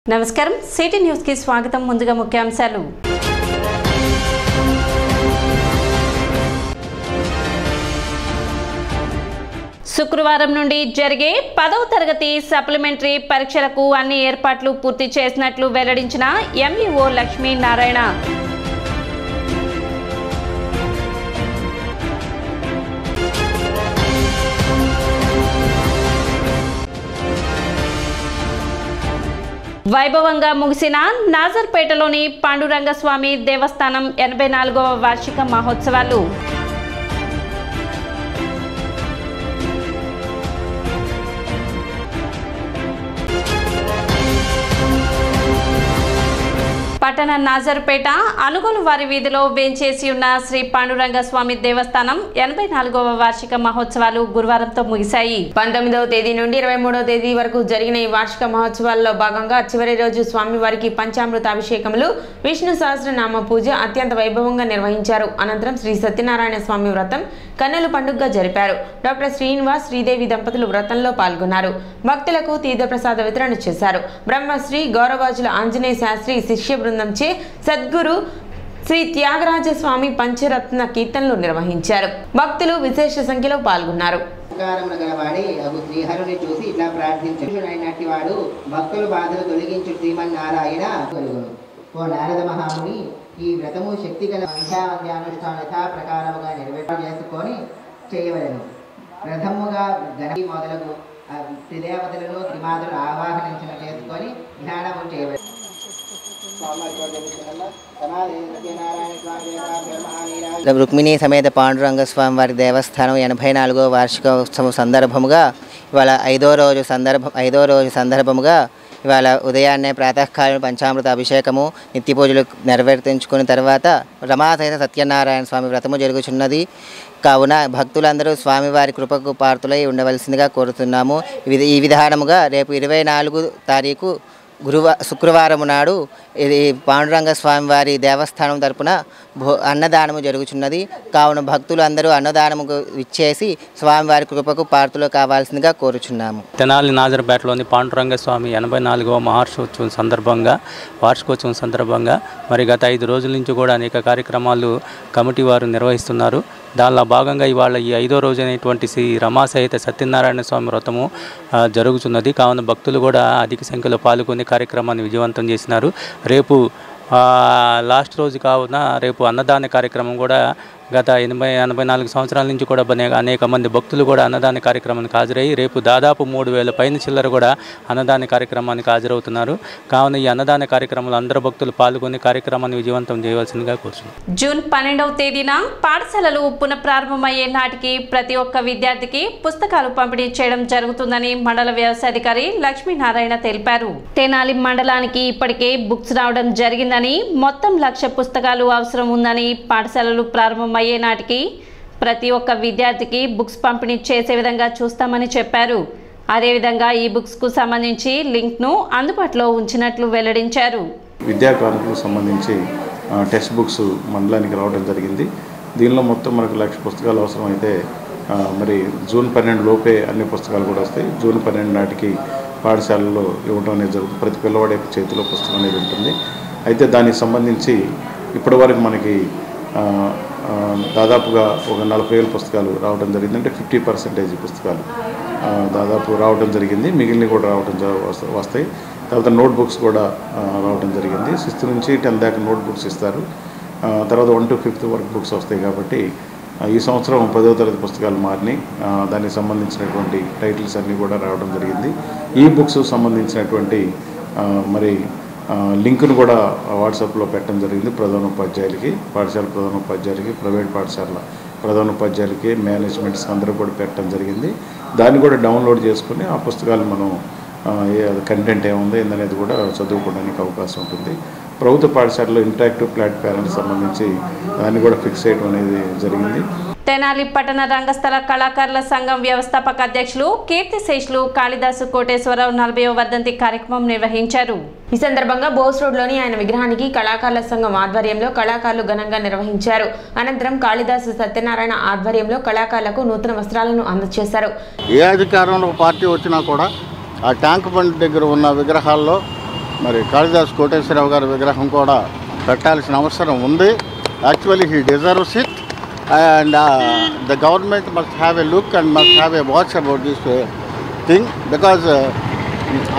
నమస్కారం city news కి స్వాగతం ముందుగా ముఖ్యాంశాలు శుక్రవారం నుండి జరిగే 10వ తరగతి సప్లిమెంటరీ పరీక్షలకు అన్ని ఏర్పాట్లు పూర్తి చేసినట్లు వెల్లడించిన ఎంఈఓ లక్ష్మీనారాయణ వైభవంగా ముగిసిన నాజర్పేటలోని పాండురంగస్వామి దేవస్థానం 84వ వార్షిక మహోత్సవాలు పట్టణ నాజర్పేట అనుగోలు వారి వీధిలో వేంచేసి ఉన్న శ్రీ పాండురంగస్వామి దేవస్థానం 84వ వార్షిక మహోత్సవాలు గురువారంతో ముగిశాయి. 19వ తేదీ నుండి 23వ తేదీ వరకు జరిగిన ఈ వార్షిక మహోత్సవాల్లో భాగంగా చివరి రోజు స్వామివారికి పంచామృత అభిషేకములు, విష్ణు సహస్రనామ పూజ అత్యంత వైభవంగా నిర్వహించారు. అనంతరం శ్రీ సత్యనారాయణ స్వామి వ్రతం కన్నుల పండుగగా జరిపారు. డాక్టర్ శ్రీనివాస్, శ్రీదేవి దంపతులు వ్రతంలో పాల్గొన్నారు. భక్తులకు తీర్థప్రసాద వితరణ చేశారు. బ్రహ్మశ్రీ గౌరవాజుల ఆంజనేయ శాస్త్రి శిష్య బృందంచే సద్గురు శ్రీ త్యాగరాజస్వామి పంచరత్న కీర్తనలు నిర్వహించారు. భక్తులు విశేష సంఖ్యలో పాల్గొన్నారు. శ్రీహరుని చూసి ఇట్లా ప్రార్థించునైనట్టి వాడు భక్తులు బాధలు తొలగించు శ్రీమన్నారాయణ. ఓ నారద మహాముని, ఈ వ్రతము శక్తి గల సంధ్యావంద్యానుష్ఠాన యథా ప్రకారముగా నెరవేర్పాటు చేసుకొని చేయవలను. ప్రథముగా గణపతి మొదలగు త్రిదేవతలను త్రిమాతలు ఆవాహనించిన చేసుకొని ధ్యానము చేయవలను. రుక్మిణీ సమేత పాండురంగ స్వామి వారి దేవస్థానం 84వ వార్షికోత్సవం సందర్భముగా ఇవాళ ఐదో రోజు సందర్భముగా ఇవాళ ఉదయాన్నే ప్రాతకాలం పంచామృత అభిషేకము, నిత్య పూజలు నెరవేర్తించుకున్న తర్వాత రమాసహిత సత్యనారాయణ స్వామి వ్రతము జరుగుచున్నది. కావున భక్తులందరూ స్వామివారి కృపకు పాత్రులై ఉండవలసిందిగా కోరుతున్నాము. ఈ విధానముగా రేపు 24వ తారీఖు శుక్రవారం నాడు పాండురంగ స్వామి వారి దేవస్థానం తరపున అన్నదానము జరుగుతున్నది. కావున భక్తులు అందరూ అన్నదానముకు ఇచ్చేసి స్వామివారి కృపకు పాత్రలు కావాల్సిందిగా కోరుచున్నాము. తెనాలి నాజర్పేటలోని పాండురంగ స్వామి 84వ వార్షికోత్సవం సందర్భంగా మరి గత 5 రోజుల నుంచి కూడా అనేక కార్యక్రమాలు కమిటీ వారు నిర్వహిస్తున్నారు. దానిలో భాగంగా ఇవాళ ఈ 5వ రోజు అయినటువంటి శ్రీ రమాసహిత సత్యనారాయణ స్వామి వ్రతము జరుగుతున్నది. కావున భక్తులు కూడా అధిక సంఖ్యలో పాల్గొని కార్యక్రమాన్ని విజయవంతం చేసినారు. రేపు లాస్ట్ రోజు కావున రేపు అన్నదాన కార్యక్రమం కూడా గత 84 సంవత్సరాల నుంచి కూడా అనేక మంది భక్తులు కూడా అన్నదాన కార్యక్రమానికి హాజరయ్యి రేపు దాదాపు 3000 పైన చిల్లర కూడా అన్నదాన కార్యక్రమానికి హాజరవుతున్నారు. కావున ఈ అన్నదాన కార్యక్రమంలో అందరూ భక్తులు పాల్గొని కార్యక్రమాన్ని విజయవంతం చేయవలసిందిగా కోరుతున్నాను. జూన్ 12వ తేదీన పాఠశాలలు పునఃప్రారంభమయ్యే నాటికి ప్రతి ఒక్క విద్యార్థికి పుస్తకాలు పంపిణీ చేయడం జరుగుతుందని మండల వ్యవసాయాధికారి లక్ష్మీనారాయణ తెలిపారు. తెనాలి మండలానికి ఇప్పటికే బుక్స్ రావడం జరిగిందని, మొత్తం 1,00,000 పుస్తకాలు అవసరం ఉందని, పాఠశాలలు ప్రారంభమయ్యే నాటికి ప్రతి ఒక్క విద్యార్థికి బుక్స్ పంపిణీ చేసే విధంగా చూస్తామని చెప్పారు. అదేవిధంగా ఈ బుక్స్కు సంబంధించి లింక్ను అందుబాటులో ఉంచినట్లు వెల్లడించారు. విద్యాకారులకు సంబంధించి టెక్స్ట్ బుక్స్ మండలానికి రావడం జరిగింది. దీనిలో మొత్తం మనకు 1,00,000 పుస్తకాలు అవసరం అయితే మరి జూన్ 12 లోపే అన్ని పుస్తకాలు కూడా వస్తాయి. జూన్ 12 నాటికి పాఠశాలలో ఇవ్వడం అనేది జరుగుతుంది. ప్రతి పిల్లవాడి చేతిలో పుస్తకం అనేది ఉంటుంది. అయితే దానికి సంబంధించి ఇప్పటివరకు మనకి దాదాపుగా ఒక 40,000 పుస్తకాలు రావడం జరిగింది. అంటే 50% పుస్తకాలు దాదాపు రావడం జరిగింది. మిగిలినవి కూడా రావడం వస్తాయి. తర్వాత నోట్ బుక్స్ కూడా రావడం జరిగింది. 6th నుంచి 10th దాకా నోట్ బుక్స్ ఇస్తారు. తర్వాత 1 to 5th వరకు బుక్స్ వస్తాయి. కాబట్టి ఈ సంవత్సరం 10వ తరగతి పుస్తకాలు మారినాయి. దానికి సంబంధించినటువంటి టైటిల్స్ అన్నీ కూడా రావడం జరిగింది. ఈ బుక్స్ సంబంధించినటువంటి మరి లింకును కూడా వాట్సాప్లో పెట్టడం జరిగింది. ప్రధానోపాధ్యాయులకి, పాఠశాల ప్రధానోపాధ్యాయులకి, ప్రైవేట్ పాఠశాల ప్రధానోపాధ్యాయులకి, మేనేజ్మెంట్స్ అందరూ కూడా పెట్టడం జరిగింది. దాన్ని కూడా డౌన్లోడ్ చేసుకుని ఆ పుస్తకాలు మనం కంటెంట్ ఏముందో ఏందనేది కూడా చదువుకోవడానికి అవకాశం ఉంటుంది. ప్రభుత్వ పాఠశాలలో ఇంటరాక్టివ్ ప్లాట్ఫామ్కి సంబంధించి దాన్ని కూడా ఫిక్స్ చేయడం అనేది జరిగింది. తెనాలి పట్టణ రంగస్థల కళాకారుల సంఘం వ్యవస్థాపక అధ్యక్షులు కీర్తిశేషులు కాళిదాసు కోటేశ్వరరావు 40వ వర్ధంతి కార్యక్రమం నిర్వహించారు. ఈ సందర్భంగా బోస్ రోడ్లోని ఆయన విగ్రహానికి కళాకారుల సంఘం ఆధ్వర్యంలో కళాకారులు ఘనంగా నిర్వహించారు. అనంతరం కాళిదాసు సత్యనారాయణ ఆధ్వర్యంలో కళాకారులకు నూతన వస్త్రాలను అందజేశారు. ఏ అధికారంలో పార్టీ వచ్చినా కూడా ఆ ట్యాంక్ బండ్ దగ్గర ఉన్న విగ్రహాల్లో మరి కాళిదాస్ కోటేశ్వరరావు గారి విగ్రహం కూడా పెట్టాల్సిన అవసరం ఉంది. Actually he deserves it and the government must have a look and must have a watch about this thing because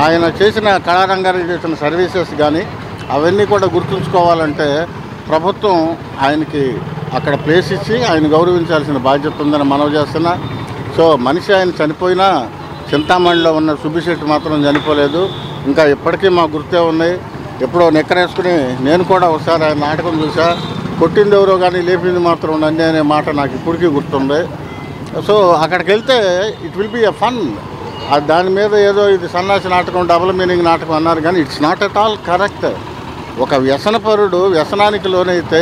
ఆయన చేసిన కళారంగానికి చేసిన సర్వీసెస్ కానీ అవన్నీ కూడా గుర్తుంచుకోవాలంటే ప్రభుత్వం ఆయనకి అక్కడ ప్లేస్ ఇచ్చి ఆయన గౌరవించాల్సిన బాధ్యత ఉందని మనవి చేస్తున్నా. సో మనిషి ఆయన చనిపోయినా చింతామణిలో ఉన్న సుబ్బిశెట్టి మాత్రం చనిపోలేదు. ఇంకా ఇప్పటికీ మా గుర్తే ఉన్నాయి. ఎప్పుడో నెక్కరేసుకుని నేను కూడా ఒకసారి ఆయన నాటకం చూసా. కొట్టింది ఎవరో కానీ లేపింది మాత్రం నన్ను అనే మాట నాకు ఇప్పటికీ గుర్తుంది. సో అక్కడికి వెళ్తే it will be a fun. దాని మీద ఏదో ఇది సన్నాసి నాటకం, డబుల్ మీనింగ్ నాటకం అన్నారు కానీ it's not at all correct. ఒక వ్యసనపరుడు వ్యసనానికి లోనైతే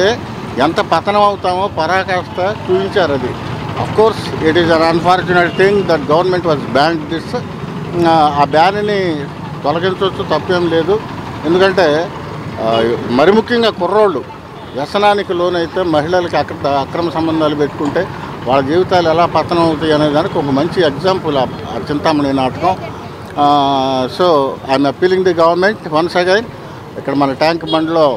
ఎంత పతనం అవుతామో పరాకాష్ట చూపించారు. అది of course it is an unfortunate thing that government was ban this. ఆ బ్యాన్ని తొలగించవచ్చు, తప్పేం లేదు. ఎందుకంటే మరి ముఖ్యంగా కుర్రోళ్ళు వ్యసనానికి లోనైతే మహిళలకి అక్రమ సంబంధాలు పెట్టుకుంటే వాళ్ళ జీవితాలు ఎలా పతనం అవుతాయి అనే దానికి ఒక మంచి ఎగ్జాంపుల్ ఆ చింతామణి నాటకం. So I'm appealing the government once again ఇక్కడ మన ట్యాంక్ బండ్లో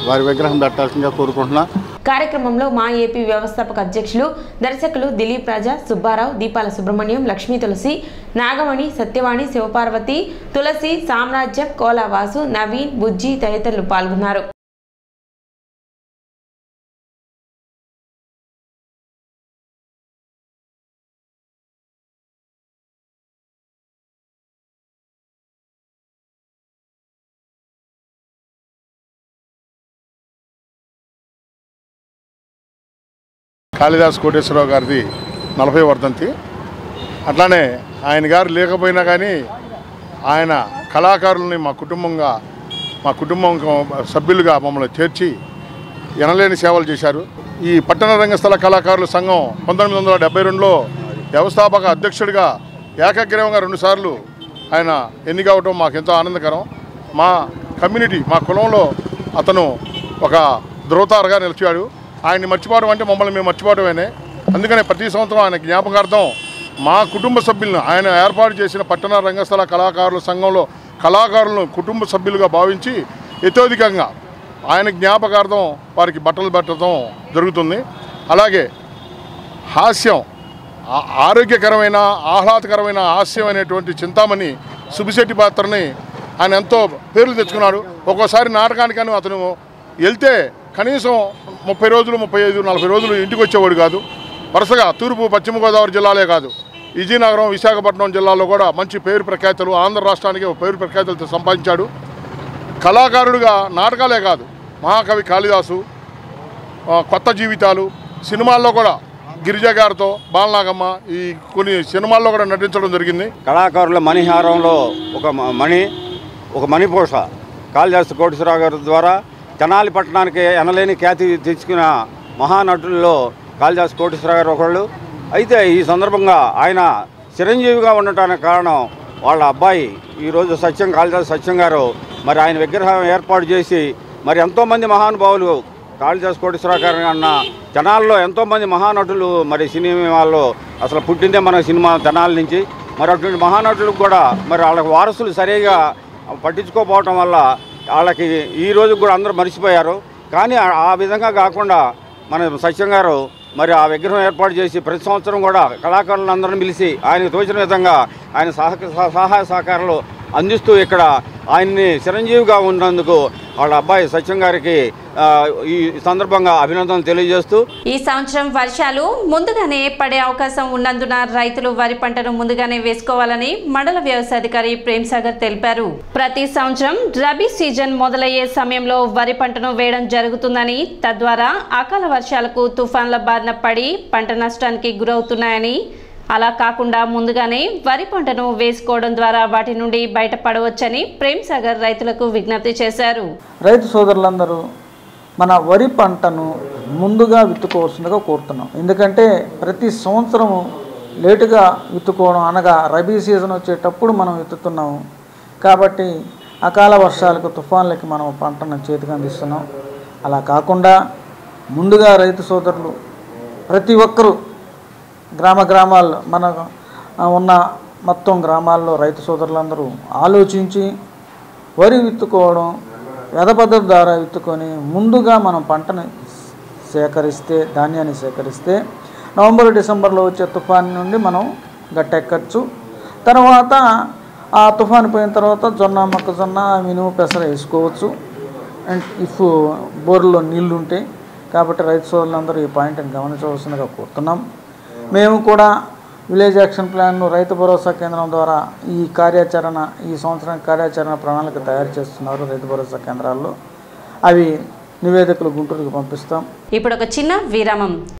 వారి విగ్రహం పెట్టాల్సిందిగా కోరుకుంటున్నా. కార్యక్రమంలో మా ఏపీ వ్యవస్థాపక అధ్యక్షులు దర్శకులు దిలీప్ రాజా, సుబ్బారావు, దీపాల సుబ్రహ్మణ్యం, లక్ష్మీ తులసి, నాగమణి, సత్యవాణి, శివపార్వతి, తులసి, సామ్రాజ్యం, కోలావాసు, నవీన్, బుజ్జి తదితరులు పాల్గొన్నారు. కాళిదాస్ కోటేశ్వరరావు గారిది 40వ వర్ధంతి. అట్లానే ఆయన గారు లేకపోయినా కానీ ఆయన కళాకారుల్ని మా కుటుంబం సభ్యులుగా మమ్మల్ని చేర్చి ఎనలేని సేవలు చేశారు. ఈ పట్టణ రంగస్థల కళాకారుల సంఘం 1972లో వ్యవస్థాపక అధ్యక్షుడిగా ఏకగ్రీవంగా 2 సార్లు ఆయన ఎన్నికవటం మాకెంతో ఆనందకరం. మా కమ్యూనిటీ, మా కులంలో అతను ఒక ధృవతారగా నిలిచాడు. ఆయన్ని మర్చిపోవడం అంటే మమ్మల్ని మేము మర్చిపోవడమేనే. అందుకనే ప్రతి సంవత్సరం ఆయన జ్ఞాపకార్థం మా కుటుంబ సభ్యులను, ఆయన ఏర్పాటు చేసిన పట్టణ రంగస్థల కళాకారుల సంఘంలో కళాకారులను కుటుంబ సభ్యులుగా భావించి యథోధికంగా ఆయన జ్ఞాపకార్థం వారికి బట్టలు పెట్టడం జరుగుతుంది. అలాగే హాస్యం, ఆరోగ్యకరమైన ఆహ్లాదకరమైన హాస్యం అనేటువంటి చింతామణి సుబ్బిశెట్టి పాత్రని ఆయన ఎంతో పేర్లు తెచ్చుకున్నాడు. ఒక్కోసారి నాటకానికని అతను వెళ్తే కనీసం 30 రోజులు, 35, 40 రోజులు ఇంటికి వచ్చేవాడు కాదు. వరుసగా తూర్పు పశ్చిమ గోదావరి జిల్లాలే కాదు, విజయనగరం, విశాఖపట్నం జిల్లాలో కూడా మంచి పేరు ప్రఖ్యాతులు, ఆంధ్ర రాష్ట్రానికి పేరు ప్రఖ్యాతులతో సంపాదించాడు. కళాకారుడిగా నాటకాలే కాదు, మహాకవి కాళిదాసు, కొత్త జీవితాలు సినిమాల్లో కూడా గిరిజ గారితో బాలనాగమ్మ ఈ కొన్ని సినిమాల్లో కూడా నటించడం జరిగింది. కళాకారుల మణిహారంలో ఒక మణిపోష కాళిదాసు కోటేశ్వరరావు గారి ద్వారా తెనాలి పట్టణానికి ఎనలేని ఖ్యాతి తెచ్చుకున్న మహానటుల్లో కాళిదాసు కోటేశ్వరరావు గారు ఒకళ్ళు. అయితే ఈ సందర్భంగా ఆయన చిరంజీవిగా ఉండటానికి కారణం వాళ్ళ అబ్బాయి ఈరోజు కాళిదాసు సత్యం గారు మరి ఆయన విగ్రహం ఏర్పాటు చేసి మరి ఎంతోమంది మహానుభావులు కాళిదాసు కోటేశ్వరరావు గారు అన్న తెనాల్లో ఎంతోమంది మహానటులు మరి సినిమాల్లో అసలు పుట్టిందే మన సినిమా తెనాలి నుంచి. మరి అటువంటి మహానటులకు కూడా మరి వాళ్ళకి వారసులు సరిగా పట్టించుకోకపోవటం వల్ల వాళ్ళకి ఈ రోజు కూడా అందరూ మర్చిపోయారు. కానీ ఆ విధంగా కాకుండా మన సత్యం గారు మరి ఆ విగ్రహం ఏర్పాటు చేసి ప్రతి సంవత్సరం కూడా కళాకారులందరినీ పిలిచి ఆయనకు తోచిన విధంగా ఆయన సహాయ సహకారాలు అందిస్తూ ఇక్కడ ఆయన్ని చిరంజీవిగా ఉన్నందుకు వాళ్ళ అబ్బాయి సత్యం గారికి ఈ సందర్భంగా అభినందనలు తెలియజేస్తూ, ఈ సంవత్సరం వర్షాలు ముందుగానే పడే అవకాశం ఉన్నందున రైతులు వరి పంటను ముందుగానే వేసుకోవాలని మండల వ్యవసాయాధికారి ప్రేమ్ సాగర్ తెలిపారు. ప్రతి సంవత్సరం రబీ సీజన్ మొదలయ్యే సమయంలో వరి పంటను వేయడం జరుగుతుందని, తద్వారా అకాల వర్షాలకు తుఫాన్ల బారిన పడి పంట నష్టానికి గురవుతున్నాయని, అలా కాకుండా ముందుగానే వరి పంటను వేసుకోవడం ద్వారా వాటి నుండి బయటపడవచ్చని ప్రేమ్ సాగర్ రైతులకు విజ్ఞప్తి చేశారు. రైతు సోదరులందరూ మన వరి పంటను ముందుగా విత్తుకోవాల్సిందిగా కోరుతున్నాం. ఎందుకంటే ప్రతి సంవత్సరము లేటుగా విత్తుకోవడం, అనగా రబీ సీజన్ వచ్చేటప్పుడు మనం విత్తుతున్నాము. కాబట్టి అకాల వర్షాలకు, తుఫాన్లకి మనం పంటను చేతికి అందిస్తున్నాం. అలా కాకుండా ముందుగా రైతు సోదరులు ప్రతి ఒక్కరూ గ్రామాల్లో మన ఉన్న మొత్తం గ్రామాల్లో రైతు సోదరులందరూ ఆలోచించి వరి విత్తుకోవడం వ్యధ పద్ధతి ద్వారా విత్తుకొని ముందుగా మనం పంటని సేకరిస్తే, ధాన్యాన్ని సేకరిస్తే నవంబర్ డిసెంబర్లో వచ్చే తుఫాన్ నుండి మనం గట్టెక్కచ్చు. తర్వాత ఆ తుఫాను పోయిన తర్వాత జొన్న, మొక్కజొన్న, మినుము, పెసర వేసుకోవచ్చు అండ్ ఇఫ్ బోర్లో నీళ్లు ఉంటే. కాబట్టి రైతు సోదరులందరూ ఈ పాయింట్ని గమనించవలసిందిగా కోరుతున్నాం. మేము కూడా విలేజ్ యాక్షన్ ప్లాన్ను రైతు భరోసా కేంద్రం ద్వారా ఈ సంవత్సరం కార్యాచరణ ప్రణాళిక తయారు చేస్తున్నారు రైతు భరోసా కేంద్రాల్లో. అవి నివేదికలు గుంటూరుకు పంపిస్తాం. ఇప్పుడు ఒక చిన్న విరామం.